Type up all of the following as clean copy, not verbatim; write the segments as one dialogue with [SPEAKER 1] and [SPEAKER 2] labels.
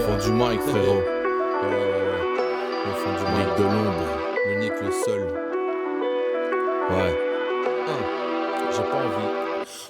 [SPEAKER 1] fond du mic, frérot. Au fond du mic de l'ombre. L'unique, le seul. Ouais. J'ai pas envie.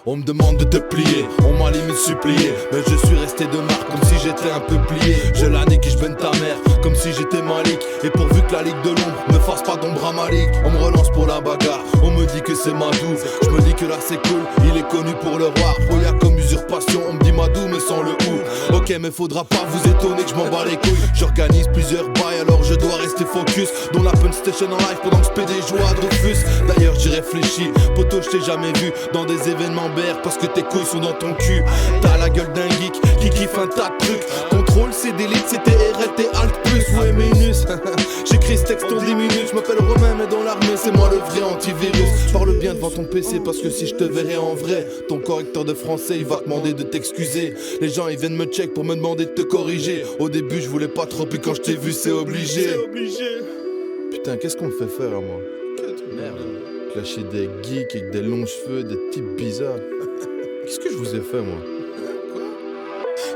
[SPEAKER 1] On me demande de te plier, on m'a limite supplié. Mais je suis resté de marque comme si j'étais un peu plié. Je la nique et je benne ta mère comme si j'étais Malik. Et pourvu que la ligue de l'ombre ne fasse pas d'ombre à Malik. On me relance pour la bagarre, on me dit que c'est Madou. Je me dis que là c'est cool, il est connu pour le roi. Roya comme usurpation, on me dit Madou mais sans le ou. Ok mais faudra pas vous étonner que je m'en bats les couilles. J'organise plusieurs bails alors je dois rester focus. Dont la Pun Station en live pendant que je PD joue à Dofus. D'ailleurs j'y réfléchis, poto je t'ai jamais vu dans des événements parce que tes couilles sont dans ton cul. T'as la gueule d'un geek qui kiffe un tas de trucs. Contrôle, c'est delete, c'était RLT Alt plus. Ouais minus, j'écris ce texte en 10 minutes. Je m'appelle Romain mais dans l'armée c'est moi le vrai antivirus. Parle bien devant ton PC parce que si je te verrais en vrai, ton correcteur de français il va te demander de t'excuser. Les gens ils viennent me check pour me demander de te corriger. Au début je voulais pas trop puis quand je t'ai vu c'est obligé. Putain qu'est-ce qu'on me fait faire à moi? Merde. Clasher des geeks avec des longs cheveux, des types bizarres. Qu'est-ce que je vous ai fait moi?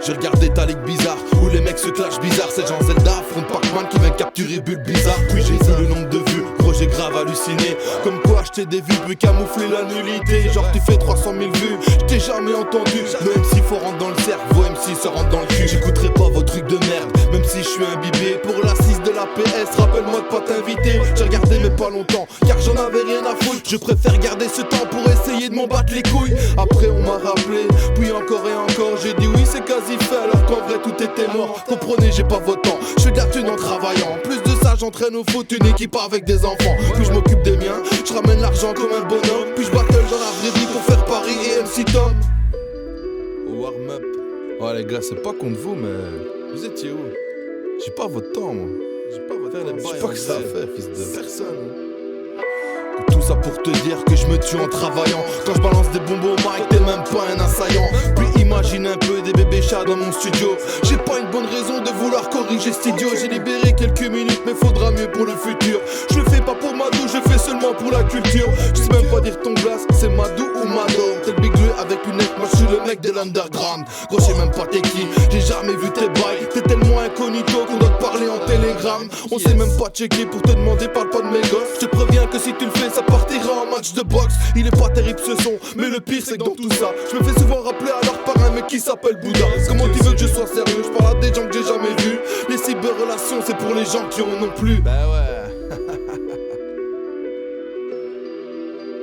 [SPEAKER 1] J'ai regardé ta ligue bizarre où les mecs se clashent bizarre. C'est Jean Zelda affronte Pac-Man qui vient capturer Bulle bizarre. Puis j'ai vu le nombre de vues, gros j'ai grave halluciné. Comme quoi acheter des vues puis camoufler la nullité. Genre tu fais 300 000 vues, je t'ai jamais entendu. Le MC faut rentrer dans le cerveau, MC ça rentre dans le cul. J'écouterai pas vos trucs de merde, même si je suis imbibé. Pour l'assise de la PS, rappelle-moi de pas t'inviter. J'ai regardé mais pas longtemps, car j'en avais rien à foutre. Je préfère garder ce temps pour essayer de m'en battre les couilles. Après on m'a rappelé, puis encore et encore. J'ai dit oui c'est quasi fait alors qu'en vrai tout était mort. Comprenez j'ai pas votre temps, je fais de la thune en travaillant. En plus de ça j'entraîne au foot une équipe avec des enfants. Puis je m'occupe des miens, je ramène l'argent comme un bonhomme. Puis je battle dans la vraie vie pour faire Paris et MC Tom. Warm up. Oh les gars c'est pas contre vous mais vous étiez où? J'ai pas votre temps moi. J'ai pas votre temps. J'ai pas que ça à faire fils de personne. Tout ça pour te dire que je me tue en travaillant. Quand je balance des bonbons au mic, t'es même pas un assaillant. Puis imagine un peu des bébés chats dans mon studio. J'ai pas une bonne raison de vouloir corriger cet idiot. J'ai libéré quelques minutes mais faudra mieux pour le futur. Je le fais pas pour Madou, je le fais seulement pour la culture. Je sais même pas dire ton glace, c'est Madou ou Mado. T'es le big bleu avec lunettes, moi je suis le mec de l'underground. Gros je sais même pas t'es qui, j'ai jamais vu tes bails. T'es tellement incognito qu'on doit te parler en télégramme. On sait même pas checker pour te demander parle pas de mes gosses. Je te préviens que si tu le fais ça partira en match de boxe. Il est pas terrible ce son, mais le pire c'est que dans tout ça je me fais souvent rappeler alors par un mec qui s'appelle Bouddha. Comment tu veux que je sois sérieux? Je parle à des gens que j'ai jamais vus. Les cyber-relations c'est pour les gens qui en ont plus. Bah ouais.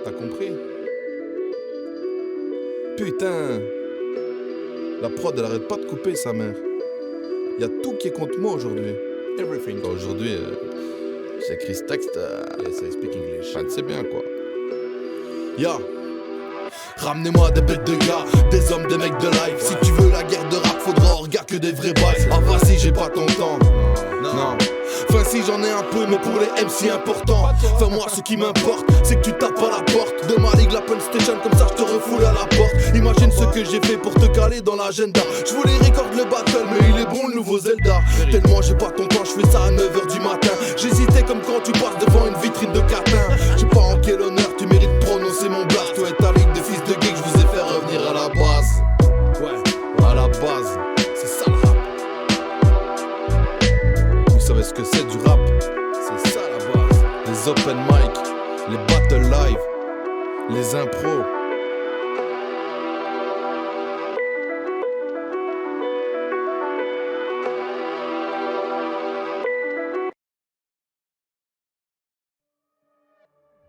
[SPEAKER 1] T'as compris? Putain. La prod elle arrête pas de couper sa mère. Y'a tout qui est contre moi aujourd'hui. Everything. Aujourd'hui j'écris ce texte. Yes, I speak English. Enfin, tu sais bien quoi. Ya. Ramenez-moi des bêtes de gars, des hommes, des mecs de live. Si tu veux la guerre de rap, faudra en regard que des vrais bails. Ah vas-y, j'ai pas ton temps. Non. Enfin si j'en ai un peu, mais pour les MC importants. Enfin moi ce qui m'importe, c'est que tu tapes à la porte de ma ligue, la Pun Station, comme ça je te refoule à la porte. Imagine ce que j'ai fait pour te caler dans l'agenda. Je voulais record le battle, mais il est bon le nouveau Zelda. Tellement j'ai pas ton temps, je fais ça à 9h du matin. J'hésitais comme quand tu passes devant une vitrine de catin. J'ai pas en quel honneur, tu mérites de prononcer mon blast. Toi et ta ligue de fils de geek, je vous ai fait revenir à la base. Ouais, à la base, c'est ça le rap. Vous savez ce que c'est du rap? C'est ça la base. Les open mic, les battle live, les impros.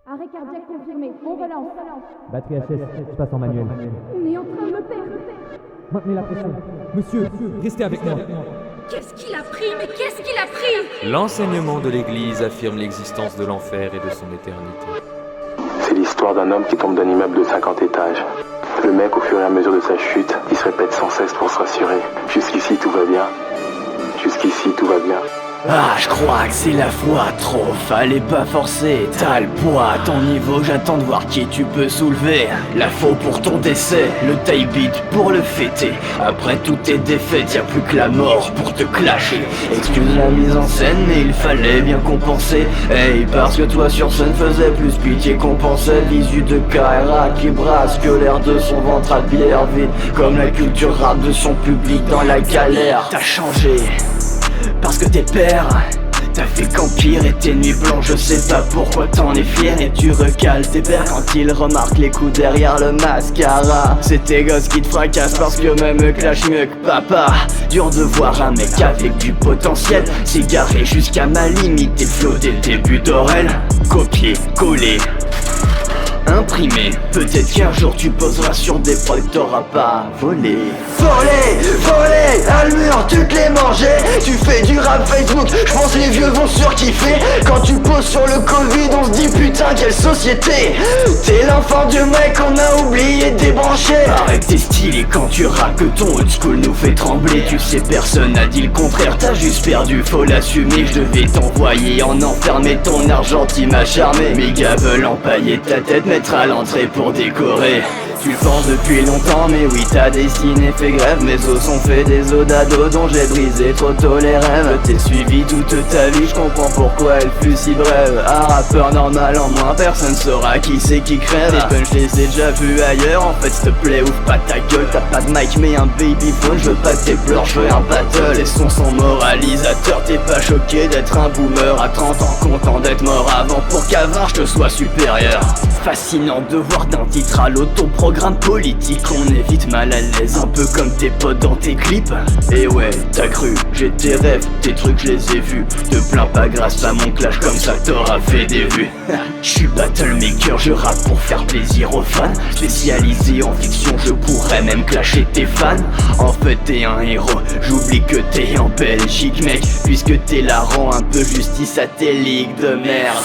[SPEAKER 2] Arrêt cardiaque confirmé, on relance.
[SPEAKER 3] Batterie HS, je passe en manuel.
[SPEAKER 2] On est en train de me perdre.
[SPEAKER 3] Maintenez la pression. Monsieur, restez avec moi.
[SPEAKER 2] Qu'est-ce qu'il a pris? Mais qu'est-ce qu'il a pris?
[SPEAKER 4] L'enseignement de l'Église affirme l'existence de l'enfer et de son éternité.
[SPEAKER 5] C'est l'histoire d'un homme qui tombe d'un immeuble de 50 étages. Le mec, au fur et à mesure de sa chute, il se répète sans cesse pour se rassurer. Jusqu'ici, tout va bien. Jusqu'ici, tout va bien.
[SPEAKER 6] Ah, je crois que c'est la foi, trop, fallait pas forcer. T'as le poids, ton niveau, j'attends de voir qui tu peux soulever. La faux pour ton décès, le taille beat pour le fêter. Après tout est défaite, y'a plus que la mort pour te clasher. Excuse la mise en scène, mais il fallait bien compenser. Hey, parce que toi sur scène faisait plus pitié qu'on pensait. Visu de KRA qui brasse que l'air de son ventre à bière vide. Comme la culture rap de son public dans la galère. T'as changé parce que tes pères t'as fait qu'empire et tes nuits blanches, je sais pas pourquoi t'en es fier. Et tu recales tes pères quand ils remarquent les coups derrière le mascara. C'est tes gosses qui te fracassent parce que même eux clashent mieux que papa. Dur de voir un mec avec du potentiel s'égarer jusqu'à ma limite et flotter tes buts d'Orel. Copier, coller, imprimé, peut-être qu'un jour tu poseras sur des prods que t'auras pas volé. Volé, à le mur, tu te l'es mangé. Tu fais du rap Facebook, j'pense les vieux vont surkiffer. Quand tu poses sur le Covid, on se dit putain quelle société. T'es l'enfant du mec qu'on a oublié de débrancher. Paraît que t'es stylé quand tu rappes, que ton old school nous fait trembler. Tu sais personne n'a dit le contraire, t'as juste perdu, faut l'assumer. Je devais t'envoyer en enfer mais ton argentin m'a charmé. Mes gars veulent empailler ta tête, mettre à l'entrée pour décorer. Tu le penses depuis longtemps mais oui ta destinée fait grève. Mes os sont faits des os d'ado dont j'ai brisé trop tôt les rêves. T'es suivi toute ta vie, je comprends pourquoi elle fut si brève. Un rappeur normal en moins, personne saura qui c'est qui crève. Les punchs les ai déjà vus ailleurs, en fait s'il te plaît ouvre pas ta gueule. T'as pas de mic mais un babyphone, je veux pas tes pleurs, je veux un battle. Les sons sont moralisateurs, t'es pas choqué d'être un boomer à 30 ans, content d'être mort avant pour qu'avant je te sois supérieur. Fascinant de voir d'un titre à l'autre ton programme politique. On est vite mal à l'aise, un peu comme tes potes dans tes clips. Et ouais, t'as cru, j'ai tes rêves, tes trucs je les ai vus. Te plains pas grâce à mon clash, comme ça t'auras fait des vues. J'suis battle maker, je rappe pour faire plaisir aux fans. Spécialisé en fiction, je pourrais même clasher tes fans. En fait t'es un héros, j'oublie que t'es en Belgique mec. Puisque t'es la rend un peu justice à tes ligues de merde.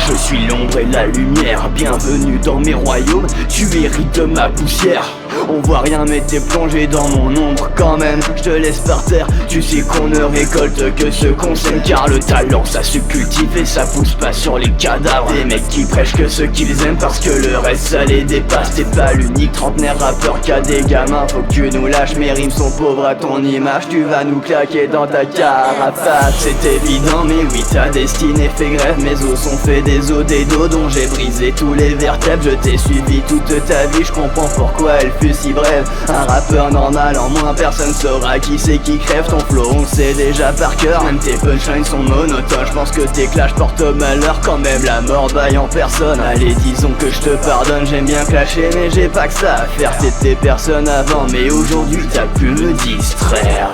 [SPEAKER 6] Je suis l'ombre et la lumière, bienvenue dans mes royaumes. Tu hérites de ma poussière. On voit rien mais t'es plongé dans mon ombre quand même. Je te laisse par terre, tu sais qu'on ne récolte que ce qu'on sème. Car le talent ça se cultive et ça pousse pas sur les cadavres. Des mecs qui prêchent que ce qu'ils aiment parce que le reste ça les dépasse. T'es pas l'unique trentenaire rappeur qui a des gamins. Faut que tu nous lâches, mes rimes sont pauvres à ton image. Tu vas nous claquer dans ta carapace. C'est évident mais oui ta destinée fait grève. Mes os sont faits des os des dos dont j'ai brisé tous les vertèbres. Je t'ai suivi toute ta vie, je comprends pourquoi elle fut si brève. Un rappeur normal en moins, personne saura qui c'est qui crève. Ton flow on sait déjà par cœur, même tes punchlines sont monotones. Je pense que tes clashs portent malheur, quand même la mort baille en personne. Allez disons que je te pardonne, j'aime bien clasher mais j'ai pas que ça à faire. T'étais personne avant mais aujourd'hui t'as pu me distraire.